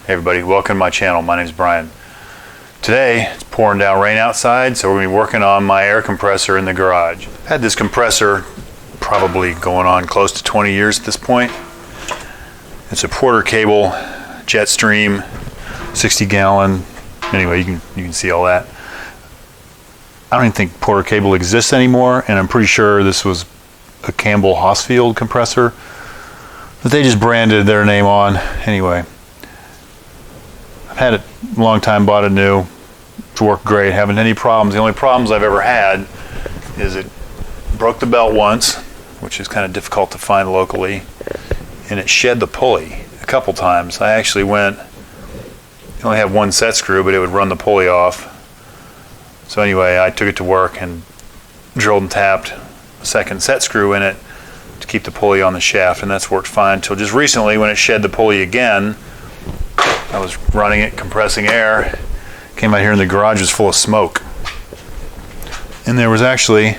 Hey everybody, welcome to my channel. My name is Brian. Today it's pouring down rain outside, so we're going to be working on my air compressor in the garage. I've had this compressor probably going on close to 20 years at this point. It's a Porter cable, Jetstream, 60 gallon. Anyway, you can see all that. I don't even think Porter cable exists anymore, and I'm pretty sure this was a Campbell Hausfeld compressor that they just branded their name on. Anyway, I've had it a long time, bought it new. It's worked great, haven't any problems. The only problems I've ever had is it broke the belt once, which is kind of difficult to find locally, and it shed the pulley a couple times. I actually went, I only have one set screw, but it would run the pulley off. So anyway, I took it to work and drilled and tapped a second set screw in it to keep the pulley on the shaft, and that's worked fine until just recently when it shed the pulley again. I was running it, compressing air, came out here and the garage was full of smoke. And there was actually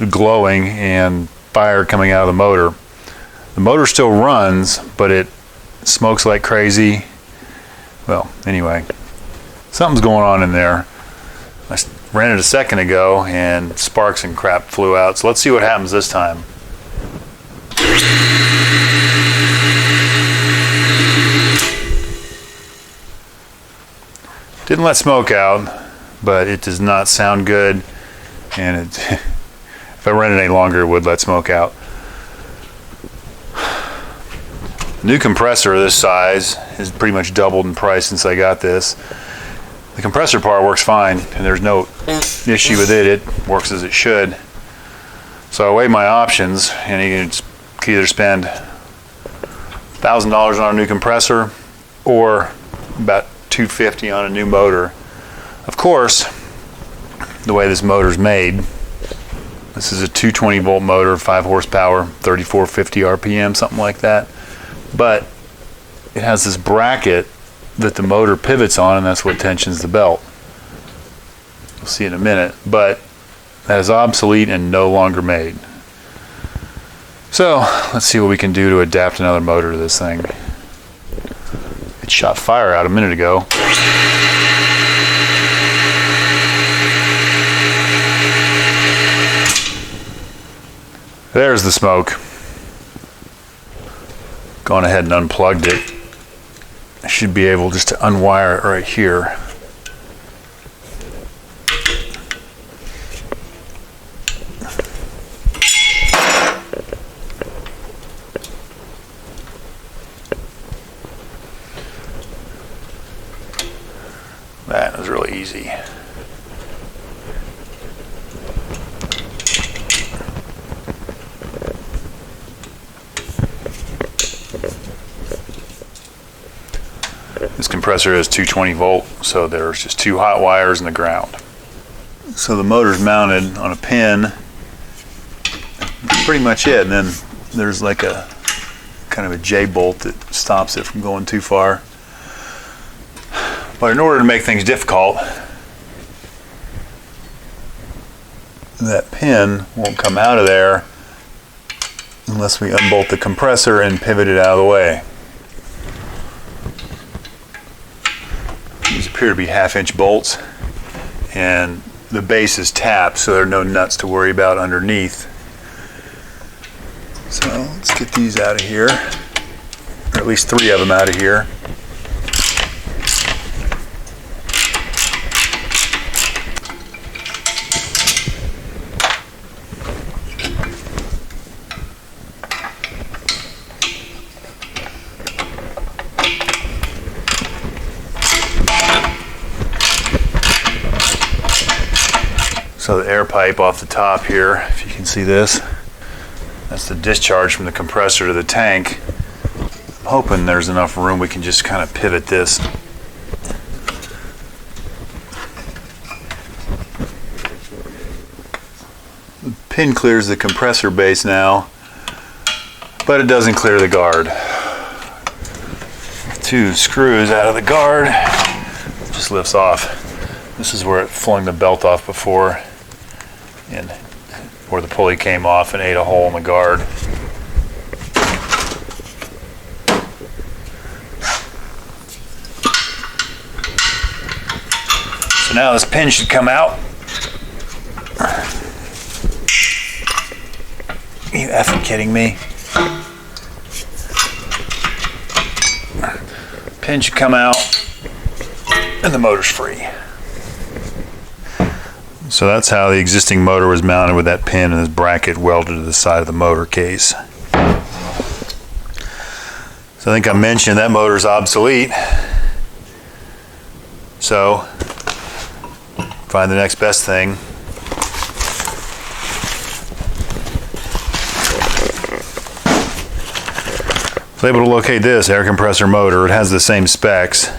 glowing and fire coming out of the motor. The motor still runs, but it smokes like crazy. Well, anyway, something's going on in there. I ran it a second ago and sparks and crap flew out. So let's see what happens this time. Didn't let smoke out, but it does not sound good, and if I ran it any longer, it would let smoke out. New compressor this size has pretty much doubled in price since I got this. The compressor part works fine, and there's no issue with it. It works as it should. So I weighed my options, and you can either spend $1,000 on a new compressor or about $250 on a new motor. Of course, the way this motor's made, this is a 220 volt motor, 5 horsepower, 3450 RPM, something like that. But it has this bracket that the motor pivots on, and that's what tensions the belt. We'll see in a minute, but that is obsolete and no longer made. So let's see what we can do to adapt another motor to this thing. It shot fire out a minute ago. There's the smoke. Gone ahead and unplugged it. I should be able just to unwire it right here. That was really easy. This compressor is 220 volt, so there's just 2 hot wires in the ground. So the motor's mounted on a pin. That's pretty much it. And then there's like a kind of a J-bolt that stops it from going too far. But in order to make things difficult, that pin won't come out of there unless we unbolt the compressor and pivot it out of the way. These appear to be 1/2-inch bolts, and the base is tapped, so there are no nuts to worry about underneath. So let's get these out of here, or at least 3 of them out of here. So the air pipe off the top here, if you can see this, that's the discharge from the compressor to the tank. I'm hoping there's enough room we can just kind of pivot this. The pin clears the compressor base now, but it doesn't clear the guard. 2 screws out of the guard, it just lifts off. This is where it flung the belt off before, and where the pulley came off and ate a hole in the guard. So now this pin should come out. Are you effing kidding me? Pin should come out and the motor's free. So that's how the existing motor was mounted, with that pin and this bracket welded to the side of the motor case. So I think I mentioned that motor is obsolete. So find the next best thing. I was able to locate this air compressor motor. It has the same specs.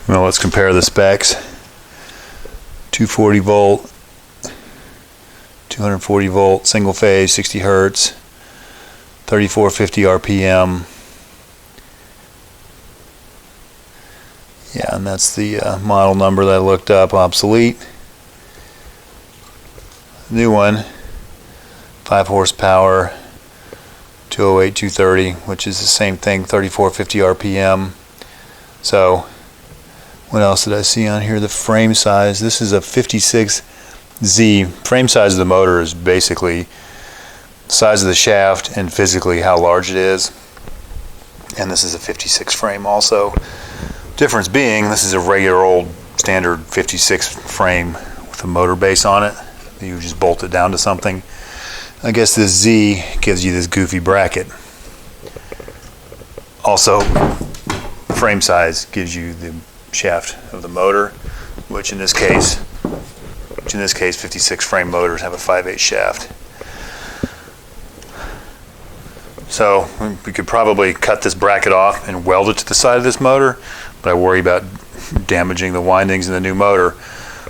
Well, let's compare the specs. 240 volt, 240 volt, single phase, 60 hertz, 3450 RPM. Yeah, and that's the model number that I looked up, obsolete. New one, 5 horsepower, 208, 230, which is the same thing, 3450 RPM. So, what else did I see on here? The frame size. This is a 56Z. Frame size of the motor is basically the size of the shaft and physically how large it is. And this is a 56 frame also. Difference being, this is a regular old standard 56 frame with a motor base on it. You just bolt it down to something. I guess this Z gives you this goofy bracket. Also, frame size gives you the shaft of the motor, which in this case 56 frame motors have a 5/8 shaft. So we could probably cut this bracket off and weld it to the side of this motor, but I worry about damaging the windings in the new motor.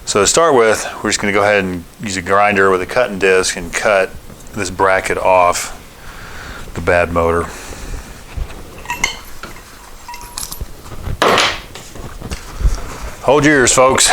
So to start with, we're just going to go ahead and use a grinder with a cutting disc and cut this bracket off the bad motor. Hold your ears, folks.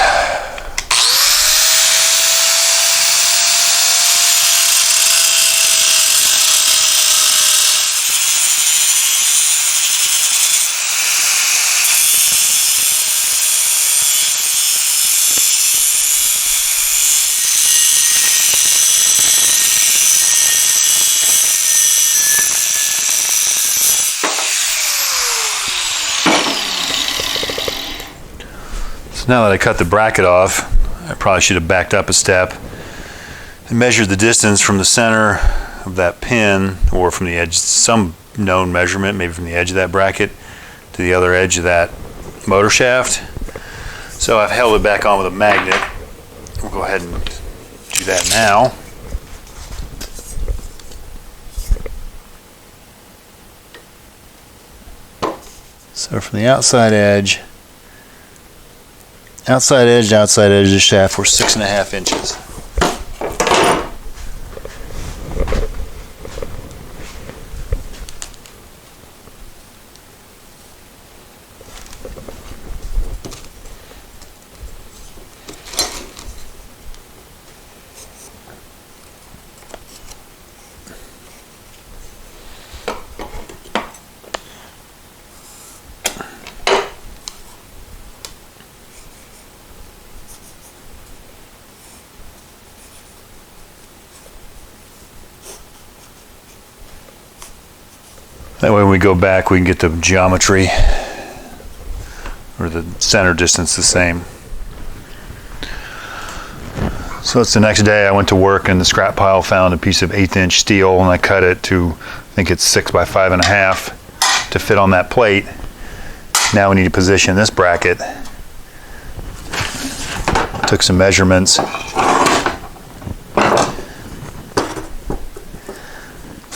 Now that I cut the bracket off, I probably should have backed up a step and measured the distance from the center of that pin, or from the edge, some known measurement, maybe from the edge of that bracket to the other edge of that motor shaft. So I've held it back on with a magnet. We'll go ahead and do that now. So from the outside edge to outside edge of the shaft, we're 6.5 inches. That way when we go back, we can get the geometry or the center distance the same. So it's the next day. I went to work and the scrap pile found a piece of 1/8 inch steel, and I cut it to, I think it's 6 by 5.5 to fit on that plate. Now we need to position this bracket. Took some measurements.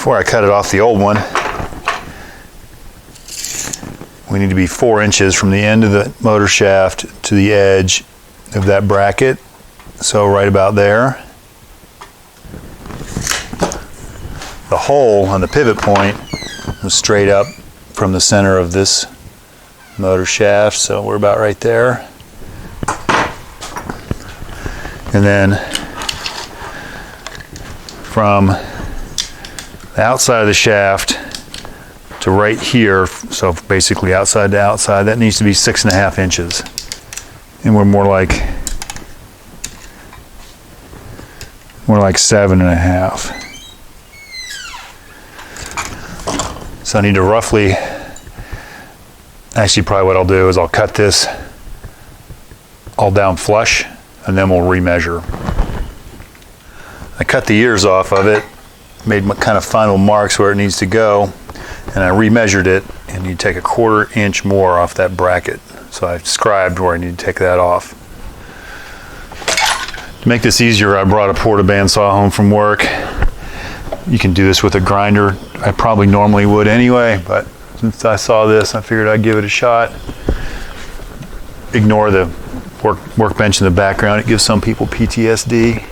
before I cut it off the old one, we need to be 4 inches from the end of the motor shaft to the edge of that bracket. So right about there. The hole on the pivot point was straight up from the center of this motor shaft, so we're about right there. And then from the outside of the shaft to right here, so basically outside to outside, that needs to be 6.5 inches. And we're more like 7.5. So I need to roughly, actually probably what I'll do is I'll cut this all down flush and then we'll remeasure. I cut the ears off of it, made my kind of final marks where it needs to go, and I remeasured it, and you take 1/4 inch more off that bracket. So I scribed where I need to take that off. To make this easier, I brought a porta bandsaw home from work. You can do this with a grinder. I probably normally would anyway, but since I saw this, I figured I'd give it a shot. Ignore the workbench in the background. It gives some people PTSD.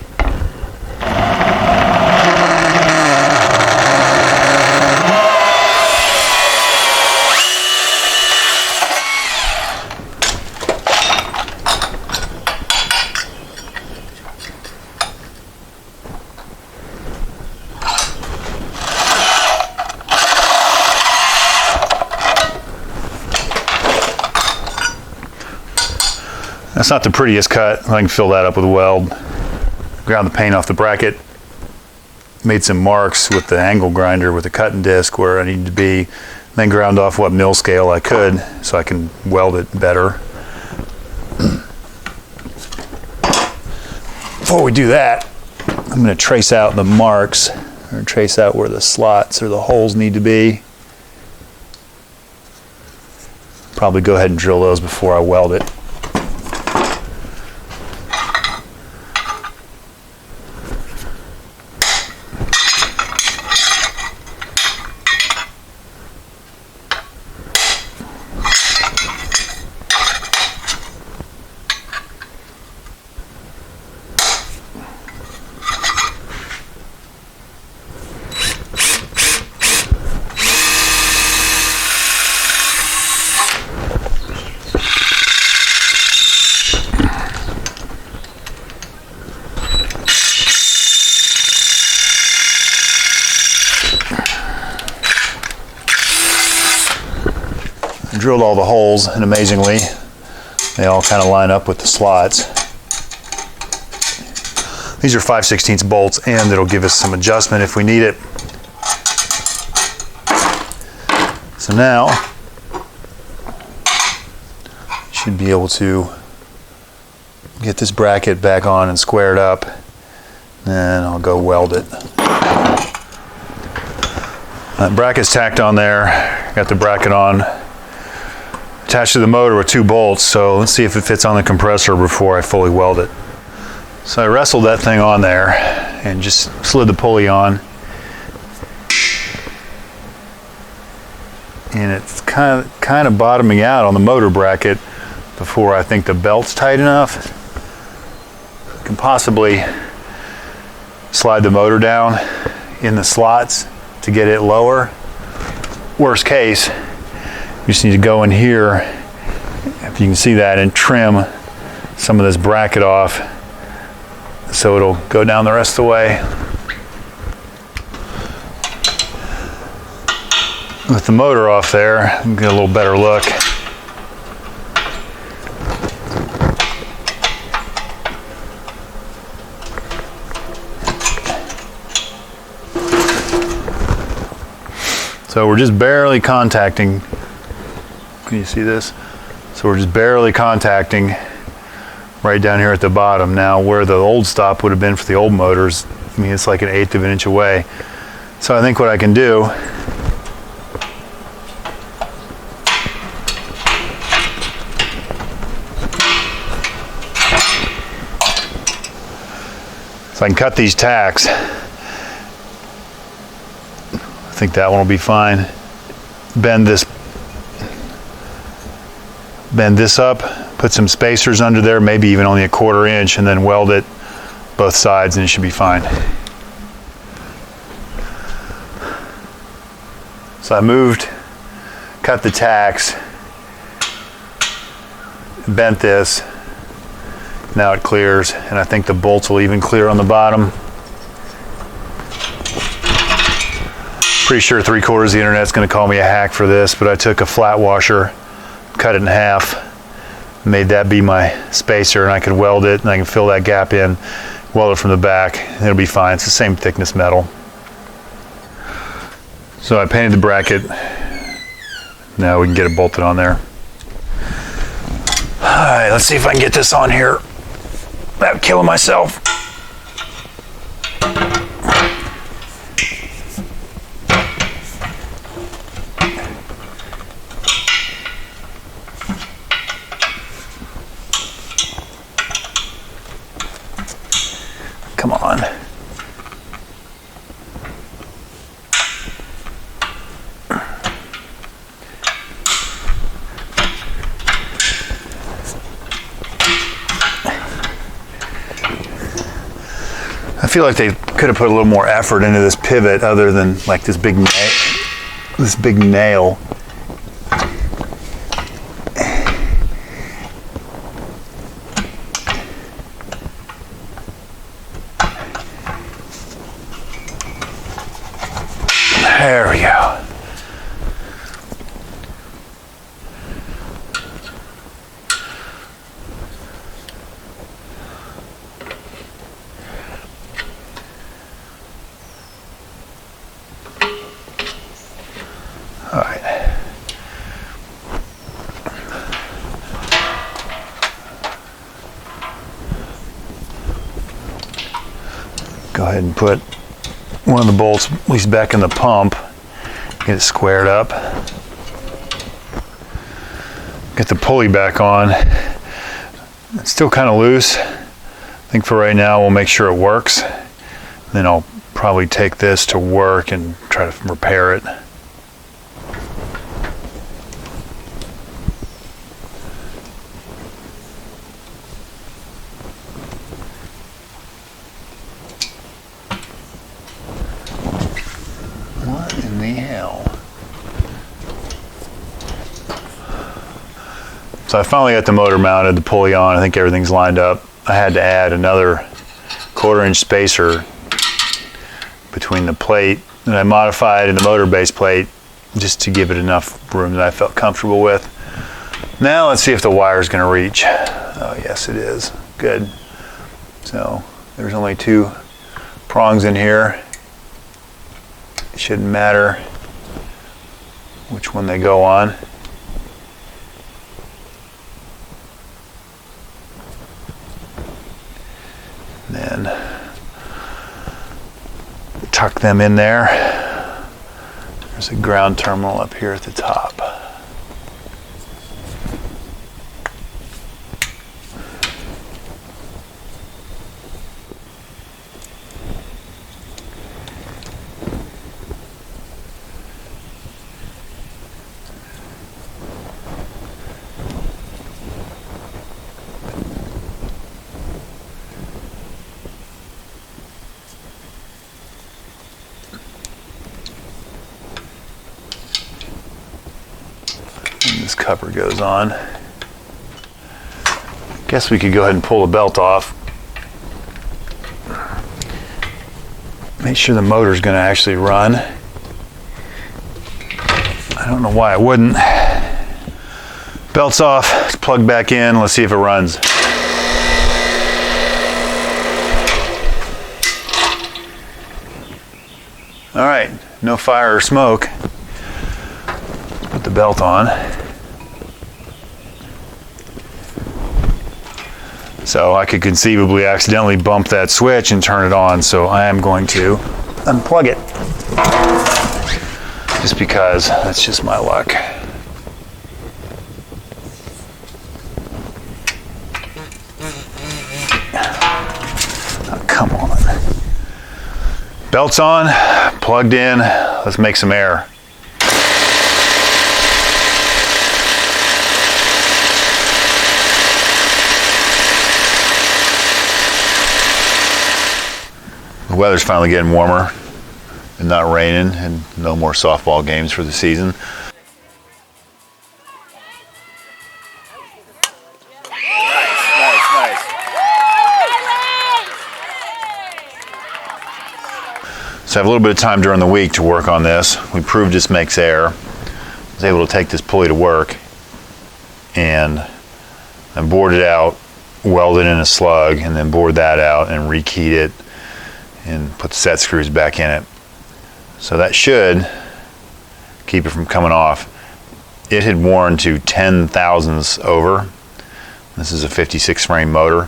That's not the prettiest cut. I can fill that up with a weld. Ground the paint off the bracket. Made some marks with the angle grinder with the cutting disc where I needed to be. Then ground off what mill scale I could so I can weld it better. Before we do that, I'm going to trace out the marks, or trace out where the slots or the holes need to be. Probably go ahead and drill those before I weld it. Drilled all the holes, and amazingly they all kind of line up with the slots. These are 5/16 bolts, and it'll give us some adjustment if we need it. So now should be able to get this bracket back on and squared up, and I'll go weld it. That bracket's tacked on there. Got the bracket on. Attached to the motor with 2 bolts, so let's see if it fits on the compressor before I fully weld it. So I wrestled that thing on there and just slid the pulley on. And it's kind of bottoming out on the motor bracket before I think the belt's tight enough. I can possibly slide the motor down in the slots to get it lower. Worst case, you just need to go in here, if you can see that, and trim some of this bracket off so it'll go down the rest of the way. With the motor off there, you can get a little better look. So we're just barely contacting. Can you see this? So we're just barely contacting right down here at the bottom. Now where the old stop would have been for the old motors, I mean, it's like 1/8 of an inch away. So I think what I can do is I can cut these tacks think that one will be fine. Bend this up, put some spacers under there, maybe even only 1/4 inch, and then weld it both sides and it should be fine. So I cut the tacks, bent this, now it clears, and I think the bolts will even clear on the bottom. Pretty sure 3/4 of the internet's gonna call me a hack for this, but I took a flat washer, cut it in half, made that be my spacer, and I could weld it, and I can fill that gap in, weld it from the back, and it'll be fine. It's the same thickness metal. So I painted the bracket. Now we can get it bolted on there. All right, let's see if I can get this on here without killing myself. Come on. I feel like they could have put a little more effort into this pivot other than like this big nail. There we go. All right. Go ahead and put one of the bolts at least back in the pump, get it squared up. Get the pulley back on. It's still kind of loose. I think for right now we'll make sure it works. Then I'll probably take this to work and try to repair it. What in the hell? So I finally got the motor mounted, the pulley on. I think everything's lined up. I had to add another 1/4 inch spacer between the plate that I modified and the motor base plate just to give it enough room that I felt comfortable with. Now let's see if the wire's going to reach. Oh yes it is. Good. So there's only 2 prongs in here. It shouldn't matter which one they go on. And then tuck them in there. There's a ground terminal up here at the top. This cover goes on. Guess we could go ahead and pull the belt off. Make sure the motor's going to actually run. I don't know why it wouldn't. Belt's off. Let's plug back in. Let's see if it runs. All right, no fire or smoke. Put the belt on. So I could conceivably accidentally bump that switch and turn it on, so I am going to unplug it. Just because that's just my luck. Oh, come on. Belt's on, plugged in. let's make some air. The weather's finally getting warmer and not raining, and no more softball games for the season. Nice. So I have a little bit of time during the week to work on this. We proved this makes air. I was able to take this pulley to work and I bored it out, welded in a slug, and then bored that out and rekeyed it and put the set screws back in it. So that should keep it from coming off. It had worn to 10 thousandths over. This is a 56 frame motor,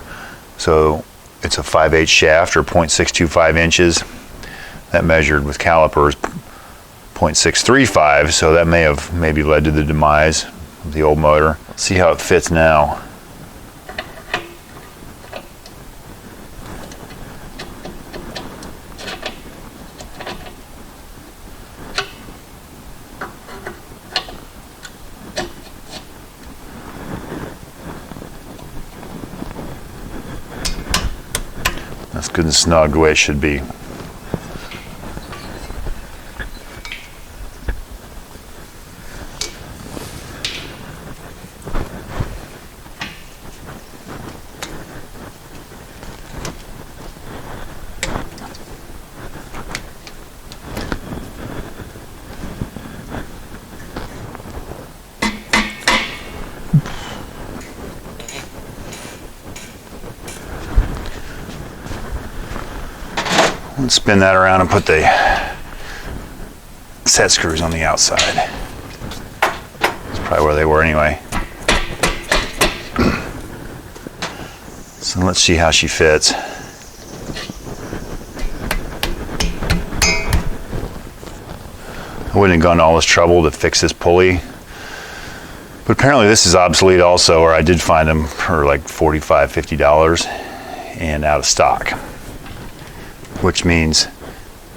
so it's a 5/8 shaft or 0.625 inches. That measured with calipers 0.635, so that may have maybe led to the demise of the old motor. Let's see how it fits now. That's good and snug the way it should be. Let's spin that around and put the set screws on the outside. That's probably where they were anyway. So let's see how she fits. I wouldn't have gone to all this trouble to fix this pulley. But apparently this is obsolete also, or I did find them for like $45, $50 and out of stock. Which means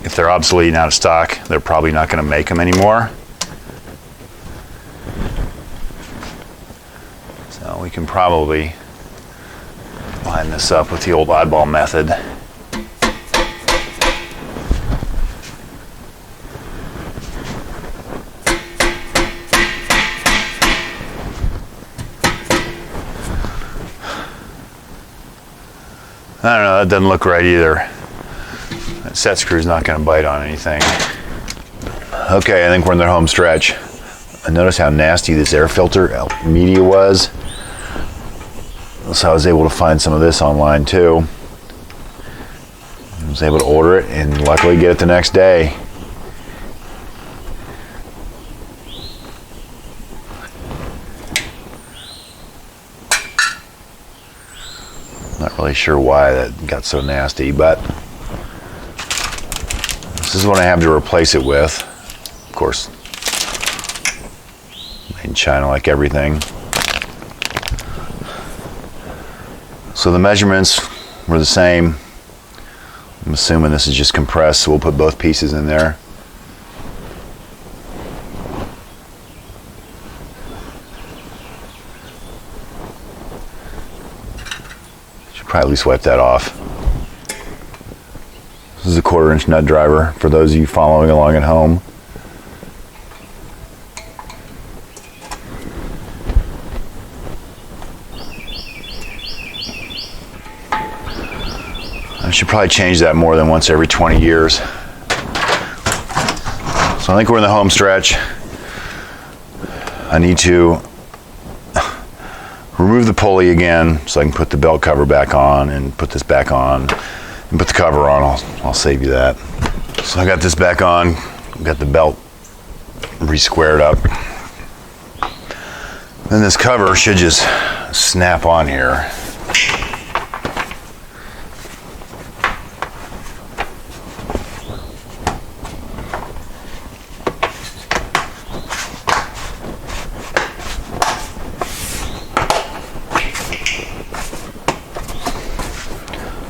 if they're obsolete and out of stock, they're probably not going to make them anymore. So we can probably line this up with the old oddball method. I don't know, that doesn't look right either. That set screw's not going to bite on anything. Okay, I think we're in the home stretch. I noticed how nasty this air filter media was. So I was able to find some of this online too. I was able to order it and luckily get it the next day. Not really sure why that got so nasty, but this is what I have to replace it with. Of course, made in China like everything. So the measurements were the same. I'm assuming this is just compressed, so we'll put both pieces in there. Probably at least wipe that off. This is a 1/4 inch nut driver for those of you following along at home. I should probably change that more than once every 20 years. So I think we're in the home stretch. I need to remove the pulley again so I can put the belt cover back on and put this back on and put the cover on. I'll save you that. So I got this back on, got the belt re-squared up. Then this cover should just snap on here.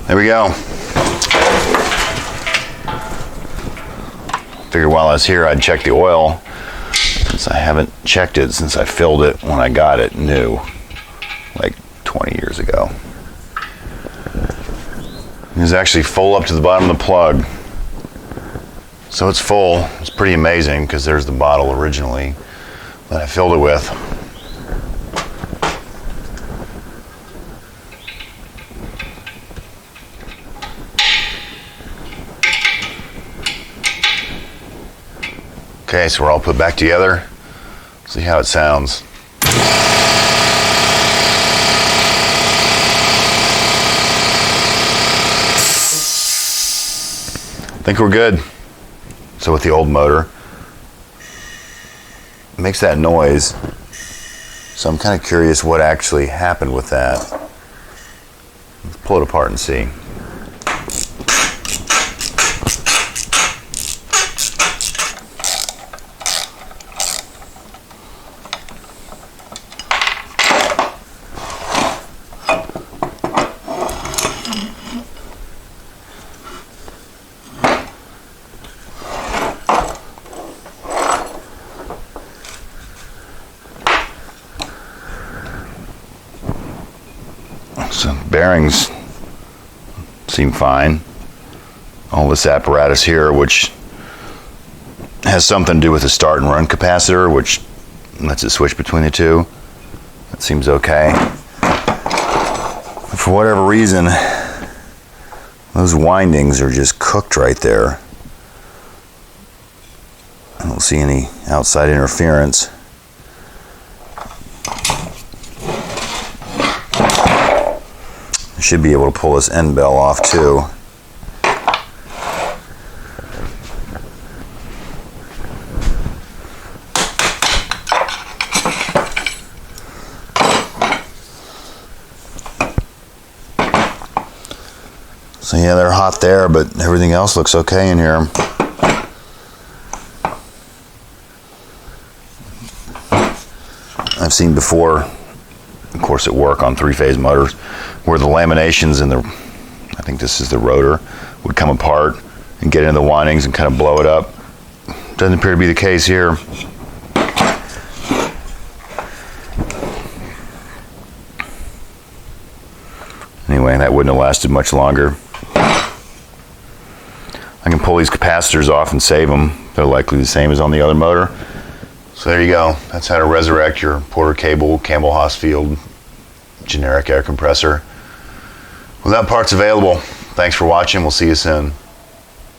There we go. Figured while I was here I'd check the oil, since I haven't checked it since I filled it when I got it new, like 20 years ago. It was actually full up to the bottom of the plug. So it's full. It's pretty amazing because there's the bottle originally that I filled it with. Okay, so we're all put back together. See how it sounds. I think we're good. So with the old motor, it makes that noise. So I'm kind of curious what actually happened with that. Let's pull it apart and see. So bearings seem fine. All this apparatus here, which has something to do with the start and run capacitor, which lets it switch between the two. That seems okay. But for whatever reason, those windings are just cooked right there. I don't see any outside interference. I should be able to pull this end bell off too. So yeah, they're hot there, but everything else looks okay in here. I've seen before, of course, at work on three-phase motors, where the laminations in the, I think this is the rotor, would come apart and get into the windings and kind of blow it up. Doesn't appear to be the case here. Anyway, that wouldn't have lasted much longer. I can pull these capacitors off and save them. They're likely the same as on the other motor. So there you go. That's how to resurrect your Porter Cable Campbell Hausfeld generic air compressor without parts available. Thanks for watching. We'll see you soon.